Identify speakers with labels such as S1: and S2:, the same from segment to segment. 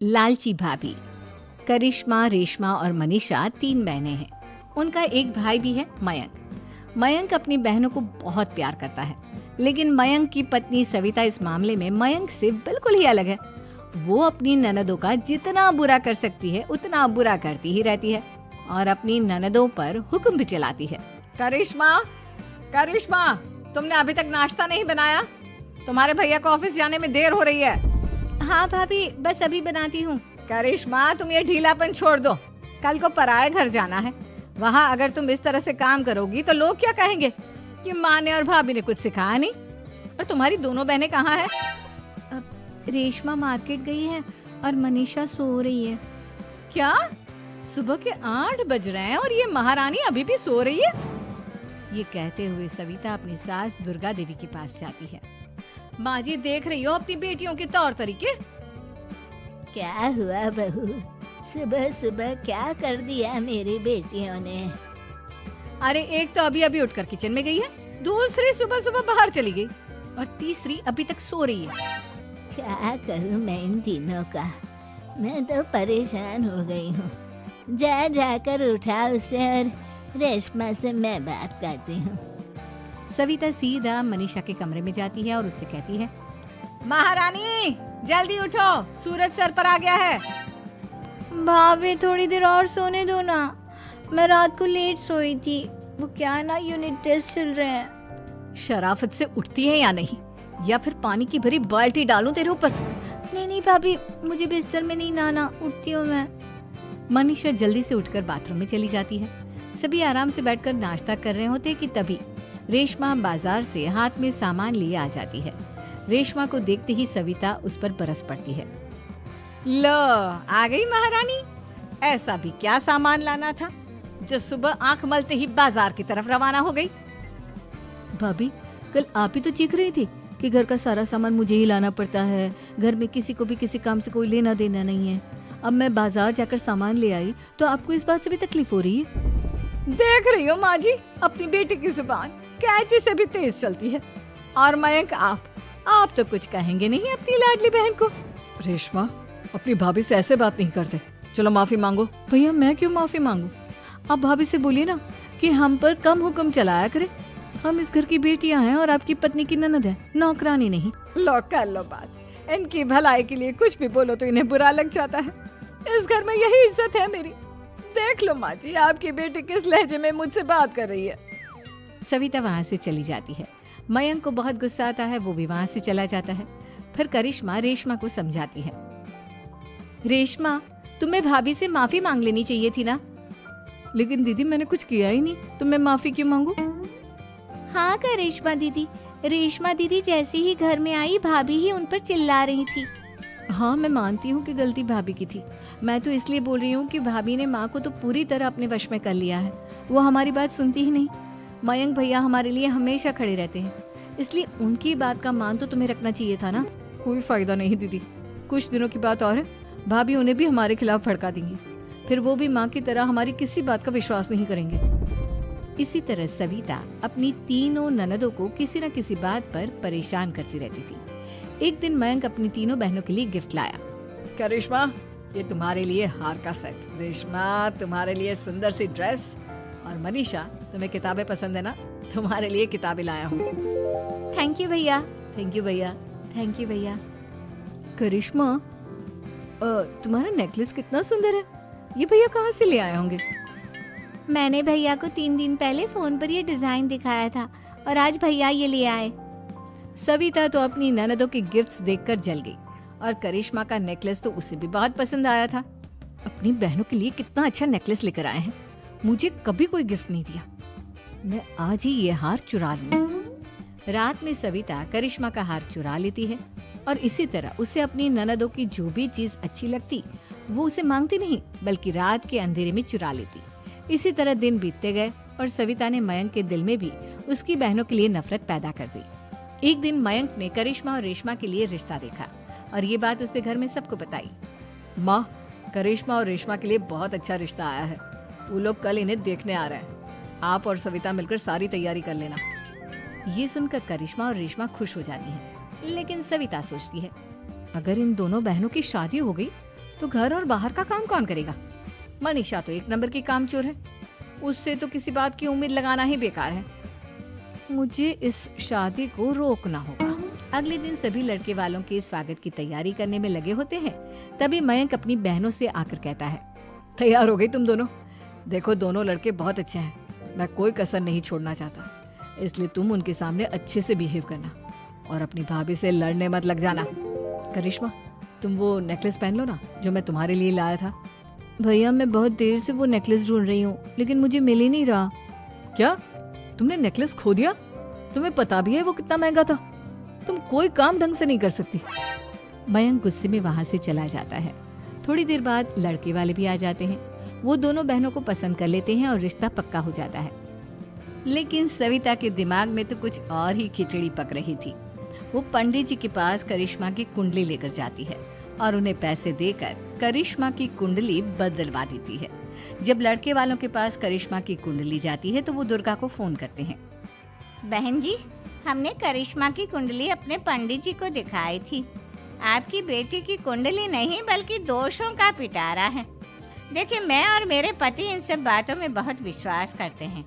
S1: लालची भाभी। करिश्मा, रेशमा और मनीषा 3 बहनें हैं। उनका एक भाई भी है, मयंक। मयंक अपनी बहनों को बहुत प्यार करता है, लेकिन मयंक की पत्नी सविता इस मामले में मयंक से बिल्कुल ही अलग है। वो अपनी ननदों का जितना बुरा कर सकती है उतना बुरा करती ही रहती है और अपनी ननदों पर हुक्म भी चलाती है। करिश्मा, करिश्मा, तुमने अभी तक नाश्ता नहीं बनाया? तुम्हारे भैया को ऑफिस जाने में देर हो रही है। हाँ भाभी, बस अभी बनाती हूँ। करिश्मा, तुम ये ढीलापन छोड़ दो। कल को पराये घर जाना है। वहाँ अगर तुम इस तरह से काम करोगी तो लोग क्या कहेंगे कि माँ ने और भाभी ने कुछ सिखाया नहीं। और तुम्हारी दोनों बहनें कहाँ हैं? रेशमा मार्केट गई है और मनीषा सो रही है। क्या? सुबह के 8 बज रहे हैं और ये महारानी अभी भी सो रही है? ये कहते हुए सविता अपनी सास दुर्गा देवी के पास जाती है। माँ जी, देख रही हो अपनी बेटियों के तौर तरीके?
S2: क्या हुआ बहू, सुबह सुबह क्या कर दिया मेरी बेटियों ने?
S1: अरे, एक तो अभी अभी उठकर किचन में गई है, दूसरी सुबह सुबह बाहर चली गई और तीसरी अभी तक सो रही है।
S2: क्या करूं मैं इन तीनों का? मैं तो परेशान हो गई हूँ। जा जाकर उठा उसे और रेशमा से मैं बात करती हूँ।
S1: सविता सीधा मनीषा के कमरे में जाती है और उससे कहती है, महारानी जल्दी उठो, सूरज सर पर आ गया है।
S3: भाभी, थोड़ी देर और सोने दो ना। मैं रात को लेट सोई थी। वो क्या है ना, यूनिट टेस्ट चल रहे हैं।
S1: शराफत से उठती है या नहीं, या फिर पानी की भरी बाल्टी डालूं तेरे ऊपर?
S3: नहीं नहीं भाभी, मुझे बिस्तर में नहीं नहाना, उठती हूँ मैं।
S1: मनीषा जल्दी से उठकर बाथरूम में चली जाती है। सभी आराम से बैठकर नाश्ता कर रहे होते कि तभी रेशमा बाजार से हाथ में सामान लिए आ जाती है। रेशमा को देखते ही सविता उस पर बरस पड़ती है। लो, आ गई महारानी। ऐसा भी क्या सामान लाना था जो सुबह आंख मलते ही बाजार की तरफ रवाना हो गई? भाभी, कल आप ही तो चीख रही थी कि घर का सारा सामान मुझे ही लाना पड़ता है, घर में किसी को भी किसी काम से कोई लेना देना नहीं है। अब मैं बाजार जाकर सामान ले आई तो आपको इस बात से भी तकलीफ हो रही है? देख रही हो माँ जी, अपनी बेटी की जुबान कैंची से भी तेज चलती है। और मयंक, आप तो कुछ कहेंगे नहीं अपनी लाडली बहन को? रेशमा, अपनी भाभी से ऐसे बात नहीं करते। चलो माफी मांगो। भैया, मैं क्यों माफी मांगू? आप भाभी से बोलिए ना कि हम पर कम हुक्म चलाया करे। हम इस घर की बेटियां हैं और आपकी पत्नी की ननद है, नौकरानी नहीं। लो, कर लो बात। इनकी भलाई के लिए कुछ भी बोलो तो इन्हें बुरा लग जाता है। इस घर में यही इज्जत है मेरी। देख लो माँ जी, आपकी बेटी किस लहजे में मुझसे बात कर रही है। सविता वहाँ से चली जाती है। मयंक को बहुत गुस्सा आता है, वो भी वहाँ से चला जाता है। फिर करिश्मा रेशमा को समझाती है, रेशमा, तुम्हें भाभी से माफी मांग लेनी चाहिए थी ना। लेकिन दीदी, मैंने कुछ किया ही नहीं, तो मैं माफी क्यों मांगू?
S3: हाँ करिश्मा दीदी, रेशमा दीदी जैसे ही घर में आई, भाभी ही उन पर चिल्ला रही थी।
S1: हाँ, मैं मानती हूँ कि गलती भाभी की थी। मैं तो इसलिए बोल रही हूँ कि भाभी ने माँ को तो पूरी तरह अपने वश में कर लिया है। वो हमारी बात सुनती ही नहीं। मयंक भैया हमारे लिए हमेशा खड़े रहते हैं, इसलिए उनकी बात का मान तो तुम्हें रखना चाहिए था ना। कोई फायदा नहीं दीदी, कुछ दिनों की बात और है, भाभी उन्हें भी हमारे खिलाफ भड़का देंगी। फिर वो भी माँ की तरह हमारी किसी बात का विश्वास नहीं करेंगे। इसी तरह सविता अपनी तीनों ननदों को किसी न किसी बात पर परेशान करती रहती थी। एक दिन मयंक अपनी तीनों बहनों के लिए गिफ्ट लाया। करिश्मा, ये तुम्हारे लिए हार का सेट। रेशमा, तुम्हारे लिए सुंदर सी ड्रेस। और मनीषा, तुम्हें किताबें पसंद है ना, तुम्हारे लिए किताबें लाया हूँ।
S3: थैंक यू भैया।
S1: थैंक यू भैया। थैंक यू भैया। करिश्मा, तुम्हारा नेकलेस कितना सुंदर है। ये भैया कहाँ से ले आए होंगे?
S3: मैंने भैया को 3 दिन पहले फोन पर ये डिजाइन दिखाया था और आज भैया ये ले आए।
S1: सविता तो अपनी ननदों के गिफ्ट्स देखकर जल गई और करिश्मा का नेकलेस तो उसे भी बहुत पसंद आया था। अपनी बहनों के लिए कितना अच्छा नेकलेस लेकर आए हैं, मुझे कभी कोई गिफ्ट नहीं दिया। मैं आज ही ये हार चुरा लूंगी। रात में सविता करिश्मा का हार चुरा लेती है और इसी तरह उसे अपनी ननदों की जो भी चीज अच्छी लगती वो उसे मांगती नहीं, बल्कि रात के अंधेरे में चुरा लेती। इसी तरह दिन बीतते गए और सविता ने मयंक के दिल में भी उसकी बहनों के लिए नफरत पैदा कर दी। एक दिन मयंक ने करिश्मा और रेशमा के लिए रिश्ता देखा और ये बात उसने घर में सबको बताई। माँ, करिश्मा और रेशमा के लिए बहुत अच्छा रिश्ता आया है। वो लोग कल इन्हें देखने आ रहे हैं। आप और सविता मिलकर सारी तैयारी कर लेना। ये सुनकर करिश्मा और रेशमा खुश हो जाती हैं, लेकिन सविता सोचती है, अगर इन दोनों बहनों की शादी हो गई तो घर और बाहर का काम कौन करेगा? मनीषा तो एक नंबर की कामचोर है, उससे तो किसी बात की उम्मीद लगाना ही बेकार है। मुझे इस शादी को रोकना होगा। अगले दिन सभी लड़के वालों के स्वागत की तैयारी करने में लगे होते हैं। तभी मयंक अपनी बहनों से आकर कहता है, तैयार हो गई तुम दोनों? देखो दोनों लड़के बहुत अच्छे हैं, मैं कोई कसर नहीं छोड़ना चाहता, इसलिए तुम उनके सामने अच्छे से बिहेव करना और अपनी भाभी से लड़ने मत लग जाना। करिश्मा, तुम वो नेकलेस पहन लो ना जो मैं तुम्हारे लिए लाया था।
S3: भैया मैं बहुत देर से वो नेकलेस ढूंढ रही हूँ, लेकिन मुझे मिल ही नहीं रहा।
S1: क्या तुमने नेकलेस खो दिया? तुम्हें पता भी है वो कितना महंगा था? तुम कोई काम ढंग से नहीं कर सकती। मयंक गुस्से में वहां से चला जाता है। थोड़ी देर बाद लड़के वाले भी आ जाते हैं। वो दोनों बहनों को पसंद कर लेते हैं और रिश्ता पक्का हो जाता है। लेकिन सविता के दिमाग में तो कुछ और ही खिचड़ी पक रही थी। वो पंडित जी के पास करिश्मा की कुंडली लेकर जाती है और उन्हें पैसे देकर करिश्मा की कुंडली बदलवा देती है। जब लड़के वालों के पास करिश्मा की कुंडली जाती है तो वो दुर्गा को फोन करते हैं।
S2: बहन जी, हमने करिश्मा की कुंडली अपने पंडित जी को दिखाई थी। आपकी बेटी की कुंडली नहीं बल्कि दोषों का पिटारा है। देखिए, मैं और मेरे पति इन सब बातों में बहुत विश्वास करते हैं,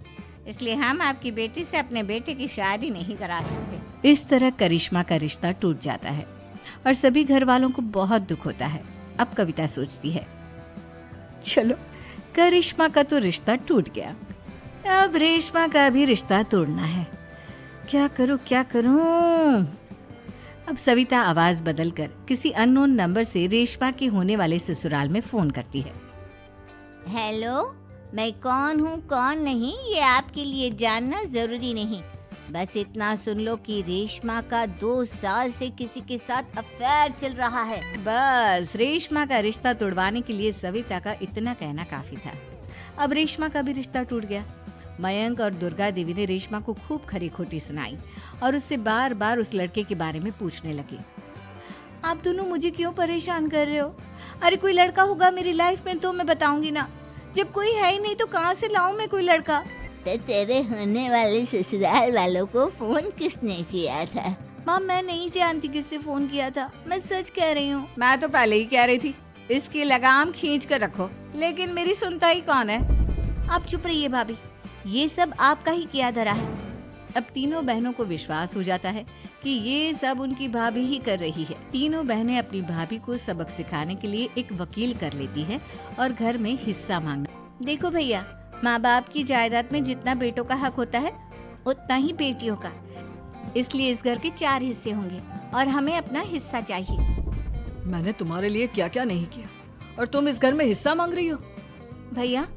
S2: इसलिए हम आपकी बेटी से अपने बेटे की शादी नहीं करा सकते।
S1: इस तरह करिश्मा का रिश्ता टूट जाता है और सभी घर वालों को बहुत दुख होता है। अब कविता सोचती है, चलो करिश्मा का तो रिश्ता टूट गया, अब रेशमा का भी रिश्ता तोड़ना है। क्या करूं? अब सविता आवाज बदलकर किसी अननोन नंबर से रेशमा के होने वाले ससुराल में फोन करती है।
S2: हेलो, मैं कौन हूँ कौन नहीं ये आपके लिए जानना जरूरी नहीं, बस इतना सुन लो कि रेशमा का 2 साल से किसी के साथ अफेयर चल रहा है।
S1: बस रेशमा का रिश्ता तोड़वाने के लिए सविता का इतना कहना काफी था। अब रेशमा का भी रिश्ता टूट गया। मयंक और दुर्गा देवी ने रेशमा को खूब खरी खोटी सुनाई और उससे बार बार उस लड़के के बारे में पूछने लगी।
S3: आप दोनों मुझे क्यों परेशान कर रहे हो? अरे कोई लड़का होगा मेरी लाइफ में तो मैं बताऊंगी ना, जब कोई है ही नहीं तो कहाँ से लाऊं मैं कोई लड़का?
S2: तो तेरे होने वाले ससुराल वालों को फोन किसने किया था?
S3: माँ, मैं नहीं जानती किसने फोन किया था, मैं सच कह रही हूँ।
S1: मैं तो पहले ही कह रही थी इसकी लगाम खींच कर रखो, लेकिन मेरी सुनता ही कौन है।
S3: आप चुप रहिए भाभी, ये सब आपका ही किया धरा है।
S1: अब तीनों बहनों को विश्वास हो जाता है कि ये सब उनकी भाभी ही कर रही है। तीनों बहनें अपनी भाभी को सबक सिखाने के लिए एक वकील कर लेती है और घर में हिस्सा मांगना।
S3: देखो भैया, माँ बाप की जायदाद में जितना बेटों का हक होता है उतना ही बेटियों का, इसलिए इस घर के 4 हिस्से होंगे और हमें अपना हिस्सा चाहिए।
S1: मैंने तुम्हारे लिए क्या क्या नहीं किया और तुम इस घर में हिस्सा मांग रही हो?
S3: भैया,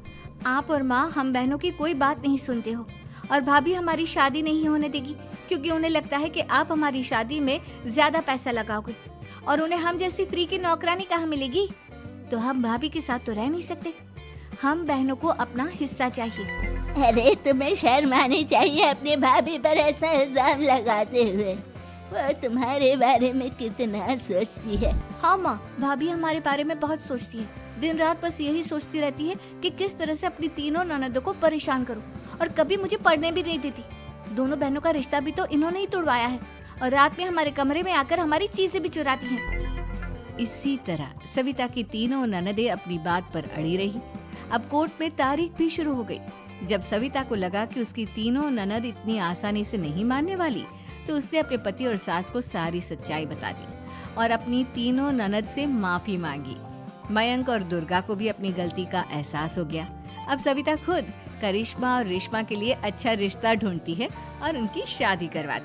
S3: आप और माँ हम बहनों की कोई बात नहीं सुनते हो और भाभी हमारी शादी नहीं होने देगी क्योंकि उन्हें लगता है कि आप हमारी शादी में ज्यादा पैसा लगाओगे और उन्हें हम जैसी फ्री की नौकरानी कहाँ मिलेगी। तो हम भाभी के साथ तो रह नहीं सकते, हम बहनों को अपना हिस्सा चाहिए।
S2: अरे तुम्हें शर्म आनी चाहिए अपने भाभी पर ऐसा इल्जाम लगाते हुए। वो तुम्हारे बारे में कितना सोचती है।
S3: हाँ माँ, भाभी हमारे बारे में बहुत सोचती है, दिन रात बस यही सोचती रहती है कि किस तरह से अपनी तीनों ननदों को परेशान करूं और कभी मुझे पढ़ने भी नहीं देती। दोनों बहनों का रिश्ता भी तो इन्होंने ही तोड़वाया है और रात में हमारे कमरे में आकर हमारी चीजें भी चुराती हैं।
S1: इसी तरह सविता की तीनों ननदें अपनी बात पर अड़ी रही। अब कोर्ट में तारीख भी शुरू हो गई। जब सविता को लगा कि उसकी तीनों ननद इतनी आसानी से नहीं मानने वाली, तो उसने अपने पति और सास को सारी सच्चाई बता दी और अपनी तीनों ननद से माफी मांगी। मयंक और दुर्गा को भी अपनी गलती का एहसास हो गया। अब सविता खुद करिश्मा और रेशमा के लिए अच्छा रिश्ता ढूंढती है और उनकी शादी करवाती है।